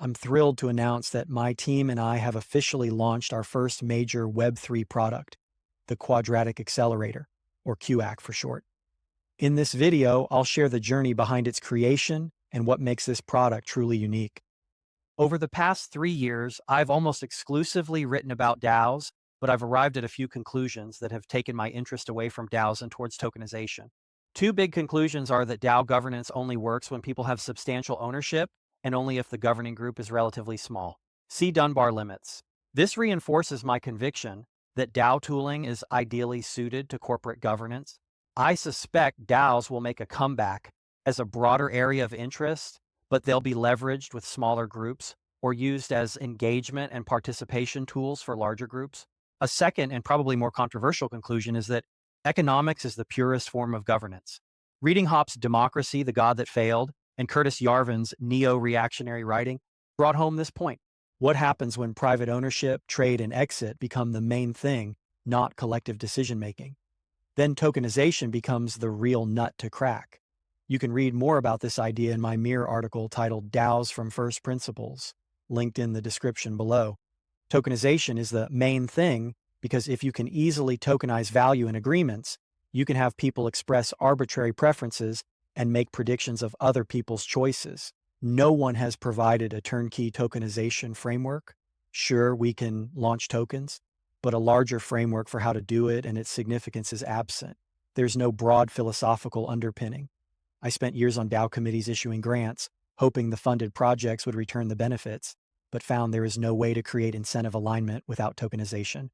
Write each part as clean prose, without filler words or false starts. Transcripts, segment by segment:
I'm thrilled to announce that my team and I have officially launched our first major Web3 product, the Quadratic Accelerator, or QAC for short. In this video, I'll share the journey behind its creation and what makes this product truly unique. Over the past 3 years, I've almost exclusively written about DAOs, but I've arrived at a few conclusions that have taken my interest away from DAOs and towards tokenization. Two big conclusions are that DAO governance only works when people have substantial ownership and only if the governing group is relatively small. See Dunbar limits. This reinforces my conviction that DAO tooling is ideally suited to corporate governance. I suspect DAOs will make a comeback as a broader area of interest, but they'll be leveraged with smaller groups or used as engagement and participation tools for larger groups. A second and probably more controversial conclusion is that economics is the purest form of governance. Reading Hobbes' Democracy, the God That Failed, and Curtis Yarvin's neo-reactionary writing brought home this point. What happens when private ownership, trade, and exit become the main thing, not collective decision-making? Then tokenization becomes the real nut to crack. You can read more about this idea in my Mirror article titled DAOs from First Principles, linked in the description below. Tokenization is the main thing because if you can easily tokenize value in agreements, you can have people express arbitrary preferences and make predictions of other people's choices. No one has provided a turnkey tokenization framework. Sure, we can launch tokens, but a larger framework for how to do it and its significance is absent. There's no broad philosophical underpinning. I spent years on DAO committees issuing grants, hoping the funded projects would return the benefits, but found there is no way to create incentive alignment without tokenization.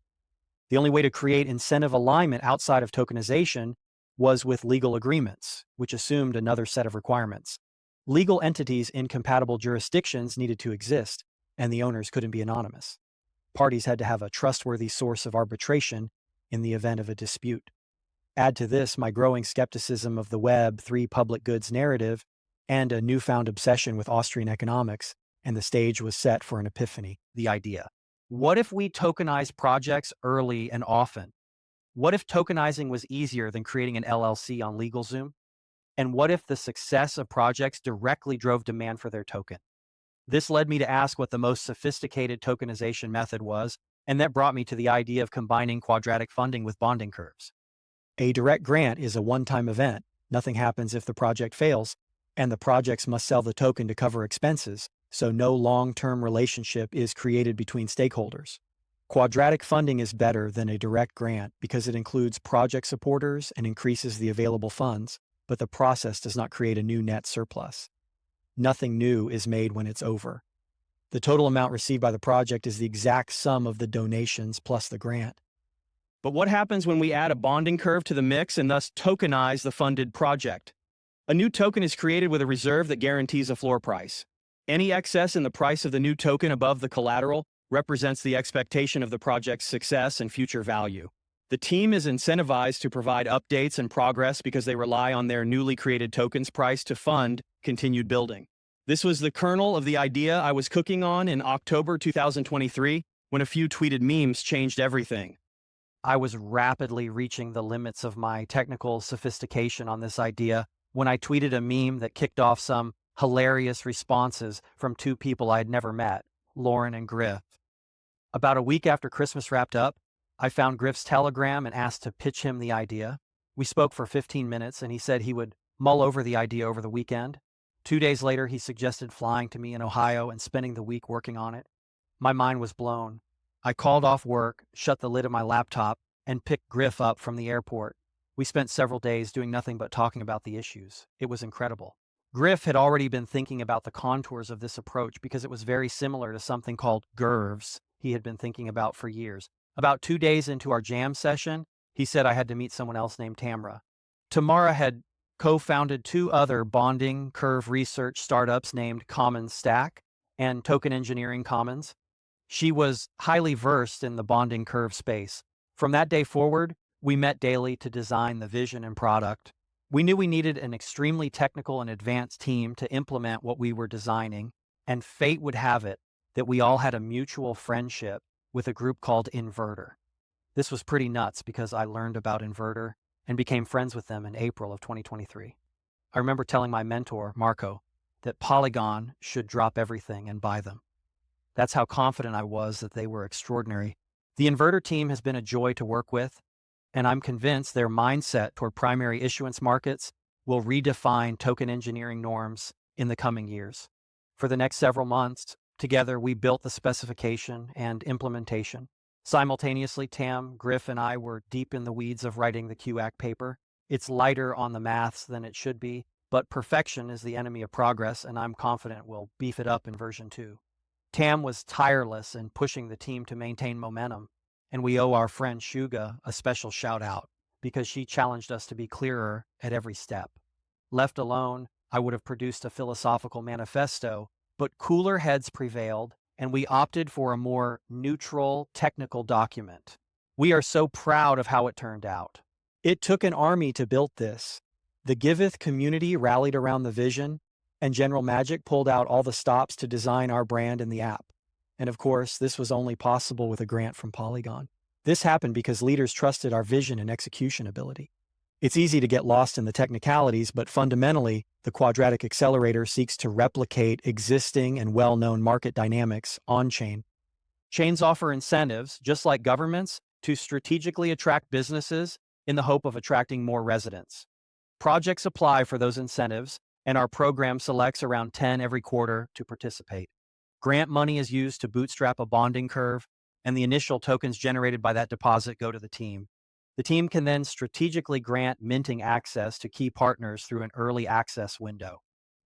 The only way to create incentive alignment outside of tokenization was with legal agreements, which assumed another set of requirements. Legal entities in compatible jurisdictions needed to exist, and the owners couldn't be anonymous. Parties had to have a trustworthy source of arbitration in the event of a dispute. Add to this my growing skepticism of the Web3 public goods narrative and a newfound obsession with Austrian economics, and the stage was set for an epiphany. The idea. What if we tokenize projects early and often? What if tokenizing was easier than creating an LLC on LegalZoom? And what if the success of projects directly drove demand for their token? This led me to ask what the most sophisticated tokenization method was, and that brought me to the idea of combining quadratic funding with bonding curves. A direct grant is a one-time event. Nothing happens if the project fails, and the projects must sell the token to cover expenses, so no long-term relationship is created between stakeholders. Quadratic funding is better than a direct grant because it includes project supporters and increases the available funds, but the process does not create a new net surplus. Nothing new is made when it's over. The total amount received by the project is the exact sum of the donations plus the grant. But what happens when we add a bonding curve to the mix and thus tokenize the funded project? A new token is created with a reserve that guarantees a floor price. Any excess in the price of the new token above the collateral represents the expectation of the project's success and future value. The team is incentivized to provide updates and progress because they rely on their newly created token's price to fund continued building. This was the kernel of the idea I was cooking on in October 2023 when a few tweeted memes changed everything. I was rapidly reaching the limits of my technical sophistication on this idea when I tweeted a meme that kicked off some hilarious responses from two people I had never met, Lauren and Griff. About a week after Christmas wrapped up, I found Griff's Telegram and asked to pitch him the idea. We spoke for 15 minutes and he said he would mull over the idea over the weekend. 2 days later, he suggested flying to me in Ohio and spending the week working on it. My mind was blown. I called off work, shut the lid of my laptop, and picked Griff up from the airport. We spent several days doing nothing but talking about the issues. It was incredible. Griff had already been thinking about the contours of this approach because it was very similar to something called GERVs he had been thinking about for years. About 2 days into our jam session, he said I had to meet someone else named Tamara. Tamara had co-founded 2 other bonding curve research startups named Commons Stack and Token Engineering Commons. She was highly versed in the bonding curve space. From that day forward, we met daily to design the vision and product. We knew we needed an extremely technical and advanced team to implement what we were designing, and fate would have it that we all had a mutual friendship with a group called Inverter. This was pretty nuts because I learned about Inverter and became friends with them in April of 2023. I remember telling my mentor, Marco, that Polygon should drop everything and buy them. That's how confident I was that they were extraordinary. The inverter team has been a joy to work with, and I'm convinced their mindset toward primary issuance markets will redefine token engineering norms in the coming years. For the next several months, together we built the specification and implementation. Simultaneously, Tam, Griff, and I were deep in the weeds of writing the QAC paper. It's lighter on the maths than it should be, but perfection is the enemy of progress, and I'm confident we'll beef it up in version 2. Tam was tireless in pushing the team to maintain momentum, and we owe our friend Shuga a special shout out because she challenged us to be clearer at every step. Left alone, I would have produced a philosophical manifesto, but cooler heads prevailed, and we opted for a more neutral, technical document. We are so proud of how it turned out. It took an army to build this. The Giveth community rallied around the vision, and General Magic pulled out all the stops to design our brand in the app. And of course, this was only possible with a grant from Polygon. This happened because leaders trusted our vision and execution ability. It's easy to get lost in the technicalities, but fundamentally, the Quadratic Accelerator seeks to replicate existing and well-known market dynamics on-chain. Chains offer incentives, just like governments, to strategically attract businesses in the hope of attracting more residents. Projects apply for those incentives, and our program selects around 10 every quarter to participate. Grant money is used to bootstrap a bonding curve, and the initial tokens generated by that deposit go to the team. The team can then strategically grant minting access to key partners through an early access window.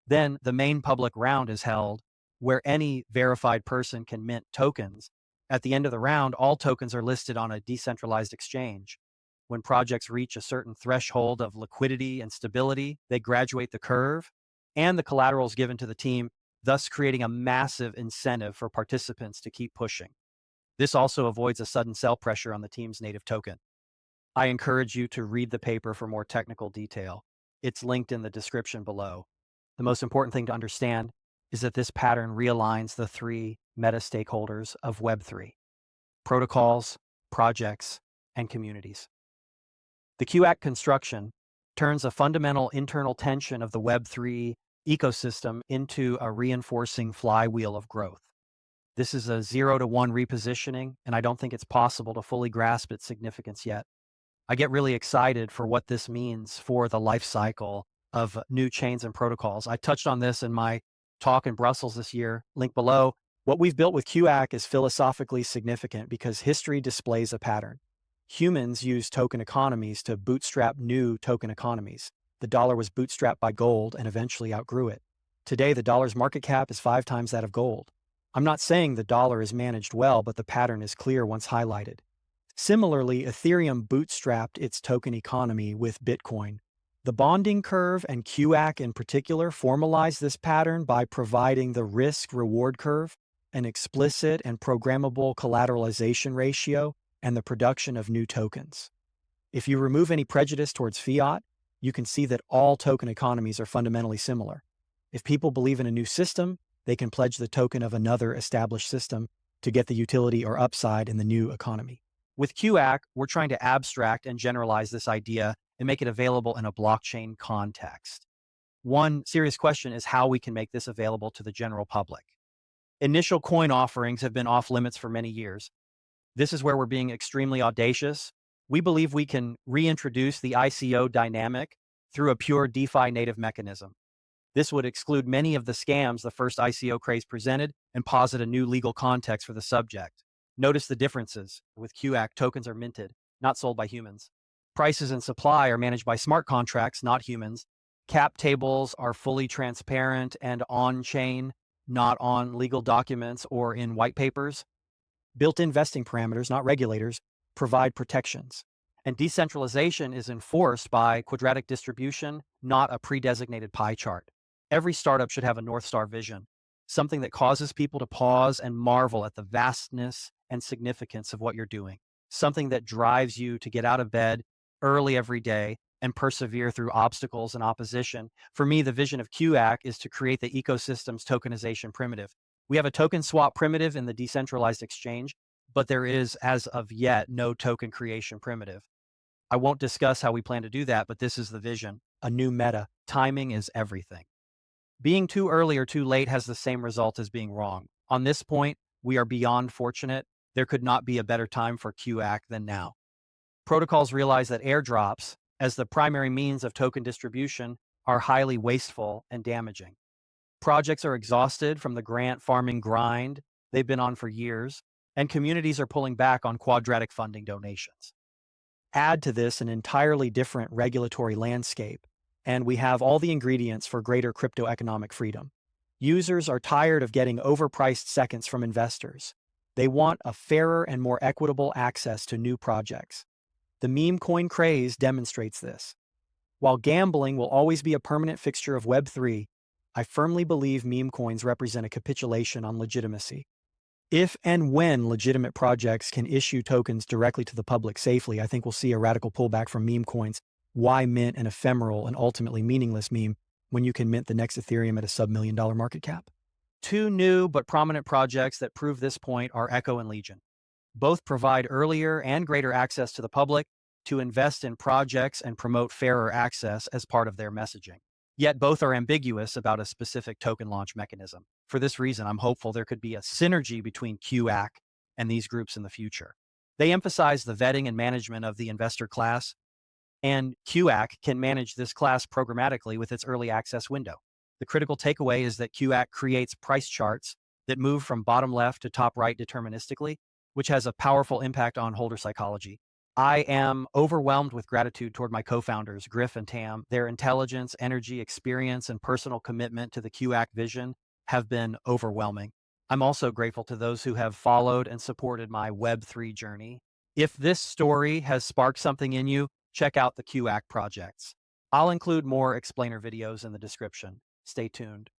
Then the main public round is held, where any verified person can mint tokens. At the end of the round, all tokens are listed on a decentralized exchange. When projects reach a certain threshold of liquidity and stability, they graduate the curve, and the collateral is given to the team, thus creating a massive incentive for participants to keep pushing. This also avoids a sudden sell pressure on the team's native token. I encourage you to read the paper for more technical detail. It's linked in the description below. The most important thing to understand is that this pattern realigns the three meta stakeholders of Web3: protocols, projects, and communities. The QAC construction turns a fundamental internal tension of the Web3 ecosystem into a reinforcing flywheel of growth. This is a 0-to-1 repositioning, and I don't think it's possible to fully grasp its significance yet. I get really excited for what this means for the life cycle of new chains and protocols. I touched on this in my talk in Brussels this year, link below. What we've built with QAC is philosophically significant because history displays a pattern. Humans use token economies to bootstrap new token economies. The dollar was bootstrapped by gold and eventually outgrew it. Today, the dollar's market cap is 5 times that of gold. I'm not saying the dollar is managed well, but the pattern is clear once highlighted. Similarly, Ethereum bootstrapped its token economy with Bitcoin. The bonding curve and QAC in particular formalize this pattern by providing the risk-reward curve, an explicit and programmable collateralization ratio, and the production of new tokens. If you remove any prejudice towards fiat, you can see that all token economies are fundamentally similar. If people believe in a new system, they can pledge the token of another established system to get the utility or upside in the new economy. With QAC, we're trying to abstract and generalize this idea and make it available in a blockchain context. One serious question is how we can make this available to the general public. Initial coin offerings have been off limits for many years. This is where we're being extremely audacious. We believe we can reintroduce the ICO dynamic through a pure DeFi native mechanism. This would exclude many of the scams the first ICO craze presented and posit a new legal context for the subject. Notice the differences. With QAC, tokens are minted, not sold by humans. Prices and supply are managed by smart contracts, not humans. Cap tables are fully transparent and on-chain, not on legal documents or in white papers. Built-in vesting parameters, not regulators, provide protections. And decentralization is enforced by quadratic distribution, not a pre-designated pie chart. Every startup should have a North Star vision, something that causes people to pause and marvel at the vastness and significance of what you're doing, something that drives you to get out of bed early every day and persevere through obstacles and opposition. For me, the vision of QAC is to create the ecosystem's tokenization primitive. We have a token swap primitive in the decentralized exchange, but there is, as of yet, no token creation primitive. I won't discuss how we plan to do that, but this is the vision. A new meta. Timing is everything. Being too early or too late has the same result as being wrong. On this point, we are beyond fortunate. There could not be a better time for QAC than now. Protocols realize that airdrops, as the primary means of token distribution, are highly wasteful and damaging. Projects are exhausted from the grant farming grind they've been on for years, and communities are pulling back on quadratic funding donations. Add to this an entirely different regulatory landscape, and we have all the ingredients for greater crypto economic freedom. Users are tired of getting overpriced seconds from investors. They want a fairer and more equitable access to new projects. The meme coin craze demonstrates this. While gambling will always be a permanent fixture of Web3, I firmly believe meme coins represent a capitulation on legitimacy. If and when legitimate projects can issue tokens directly to the public safely, I think we'll see a radical pullback from meme coins. Why mint an ephemeral and ultimately meaningless meme when you can mint the next Ethereum at a sub-$1 million market cap? Two new but prominent projects that prove this point are Echo and Legion. Both provide earlier and greater access to the public to invest in projects and promote fairer access as part of their messaging. Yet both are ambiguous about a specific token launch mechanism. For this reason, I'm hopeful there could be a synergy between QAC and these groups in the future. They emphasize the vetting and management of the investor class, and QAC can manage this class programmatically with its early access window. The critical takeaway is that QAC creates price charts that move from bottom left to top right deterministically, which has a powerful impact on holder psychology. I am overwhelmed with gratitude toward my co-founders, Griff and Tam. Their intelligence, energy, experience, and personal commitment to the QAC vision have been overwhelming. I'm also grateful to those who have followed and supported my Web3 journey. If this story has sparked something in you, check out the QAC projects. I'll include more explainer videos in the description. Stay tuned.